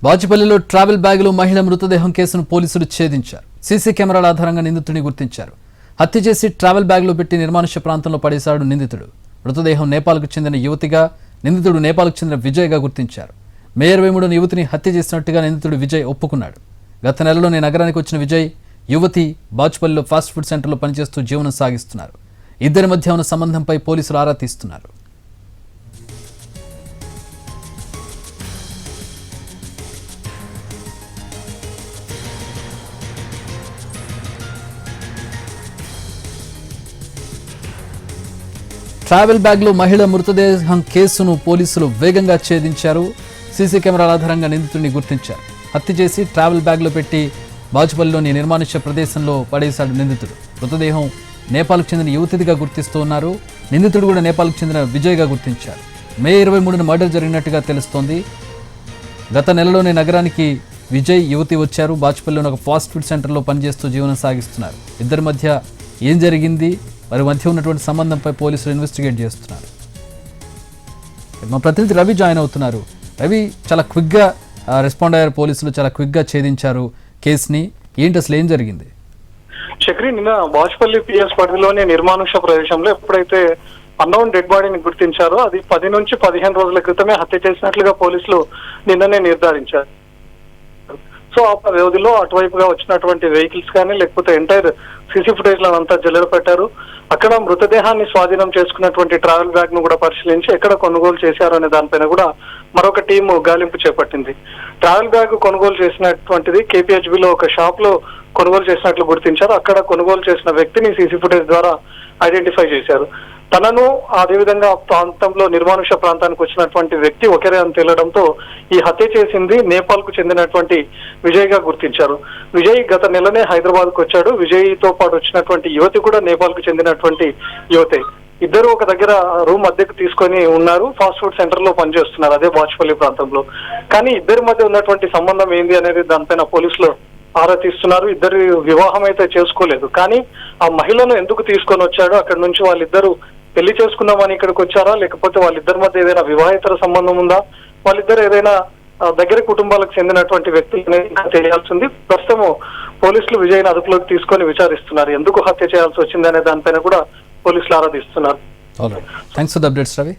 బాచుపల్లిలో travel బ్యాగులో మహిళ మృతదేహం కేసును పోలీసులు ఛేదించారు. సీసీ కెమెరాల ఆధారంగా నిందితుడిని గుర్తించారు. హత్య చేసి ట్రావెల్ బ్యాగులో పెట్టి నిర్మానుష్య ప్రాంతంలో పడేశాడు నిందితుడు. మృతదేహం నేపాల్కు చెందిన యువతిగా, నిందితుడు నేపాల్కు చెందిన విజయ్గా గుర్తించారు. మే 23న యువతిని హత్య చేసినట్టుగా నిందితుడు విజయ్ ఒప్పుకున్నాడు. గత నెలలోనే నగరానికి వచ్చిన విజయ్, యువతి బాచుపల్లిలో ఫాస్ట్ ఫుడ్ సెంటర్లో పనిచేస్తూ జీవనం సాగిస్తున్నారు. ఇద్దరి మధ్య ఉన్న సంబంధంపై పోలీసులు ఆరా తీస్తున్నారు. ట్రావెల్ బ్యాగ్లో మహిళ మృతదేహం కేసును పోలీసులు వేగంగా ఛేదించారు. సీసీ కెమెరాల ఆధారంగా నిందితుడిని గుర్తించారు. హత్య చేసి ట్రావెల్ బ్యాగ్లో పెట్టి బాచుపల్లిలోని నిర్మానుష్య ప్రదేశంలో పడేశాడు నిందితుడు. మృతదేహం నేపాల్కు చెందిన యువతిగా గుర్తిస్తూ ఉన్నారు. నిందితుడు కూడా నేపాల్కు చెందిన విజయ్గా గుర్తించారు. మే 23న మర్డర్ జరిగినట్టుగా తెలుస్తోంది. గత నెలలోనే నగరానికి విజయ్, యువతి వచ్చారు. బాచుపల్లిలోని ఒక ఫాస్ట్ ఫుడ్ సెంటర్లో పనిచేస్తూ జీవనం సాగిస్తున్నారు. ఇద్దరి మధ్య ఏం జరిగింది, వారి మధ్య ఉన్నటువంటి సంబంధంపై పోలీసులు ఇన్వెస్టిగేట్ చేస్తున్నారు. మా ప్రతినిధి రవి జాయిన్ అవుతున్నారు. రవి, చాలా క్విక్గా రెస్పాండ్ అయ్యారు పోలీసులు, చాలా క్విక్గా ఛేదించారు కేసుని. ఏంటి అసలు ఏం జరిగింది? చక్రి, నిన్న బాచుపల్లి పిఎస్ పరిధిలోని నిర్మానుష్య ప్రదేశంలో ఎప్పుడైతే అన్నోన్ డెడ్ బాడీని గుర్తించారో అది 10 నుంచి 15 రోజుల క్రితమే హత్య చేసినట్లుగా పోలీసులు నిన్ననే నిర్ధారించారు. సో ఆ వ్యవధిలో అటువైపుగా వచ్చినటువంటి వెహికల్స్ కానీ లేకపోతే ఎంటైర్ సీసీ ఫుటేజ్ అంతా జల్లెడ పెట్టారు. అక్కడ మృతదేహాన్ని స్వాధీనం చేసుకున్నటువంటి ట్రావెల్ బ్యాగ్ ను కూడా పరిశీలించి ఎక్కడ కొనుగోలు చేశారు అనే దానిపైన కూడా మరొక టీము గాలింపు చేపట్టింది. ట్రావెల్ బ్యాగ్ కొనుగోలు చేసినటువంటిది కేపీహెచ్బిలో ఒక షాప్ లో కొనుగోలు చేసినట్లు గుర్తించారు. అక్కడ కొనుగోలు చేసిన వ్యక్తిని సీసీ ఫుటేజ్ ద్వారా ఐడెంటిఫై చేశారు. తనను అదేవిధంగా ప్రాంతంలో నిర్మానుష్య ప్రాంతానికి వచ్చినటువంటి వ్యక్తి ఒకరే అని తేలడంతో ఈ హత్య చేసింది నేపాల్ కు చెందినటువంటి విజయ్ గా గుర్తించారు. విజయ్ గత నెలనే హైదరాబాద్ కు వచ్చాడు. విజయ్ తో పాటు వచ్చినటువంటి యువతి కూడా నేపాల్ కు చెందినటువంటి యువతే. ఇద్దరు ఒక దగ్గర రూమ్ అద్దెకు తీసుకొని ఉన్నారు. ఫాస్ట్ ఫుడ్ సెంటర్ లో పనిచేస్తున్నారు అదే బాచుపల్లి ప్రాంతంలో. కానీ ఇద్దరి మధ్య ఉన్నటువంటి సంబంధం ఏంది అనేది దానిపైన పోలీసులు ఆరా తీస్తున్నారు. ఇద్దరు వివాహం అయితే చేసుకోలేదు, కానీ ఆ మహిళను ఎందుకు తీసుకొని వచ్చాడో, అక్కడి నుంచి వాళ్ళిద్దరు పెళ్లి చేసుకుందామని ఇక్కడికి వచ్చారా, లేకపోతే వాళ్ళిద్దరి మధ్య ఏదైనా వివాహేతర సంబంధం ఉందా, వాళ్ళిద్దరు ఏదైనా దగ్గర కుటుంబాలకు చెందినటువంటి వ్యక్తులు అనేది తెలియాల్సింది. ప్రస్తుతం పోలీసులు విజయ్ని అదుపులోకి తీసుకొని విచారిస్తున్నారు. ఎందుకు హత్య చేయాల్సి వచ్చింది అనే దానిపైన కూడా పోలీసులు ఆరా తీస్తున్నారు. Thanks for the updates Ravi.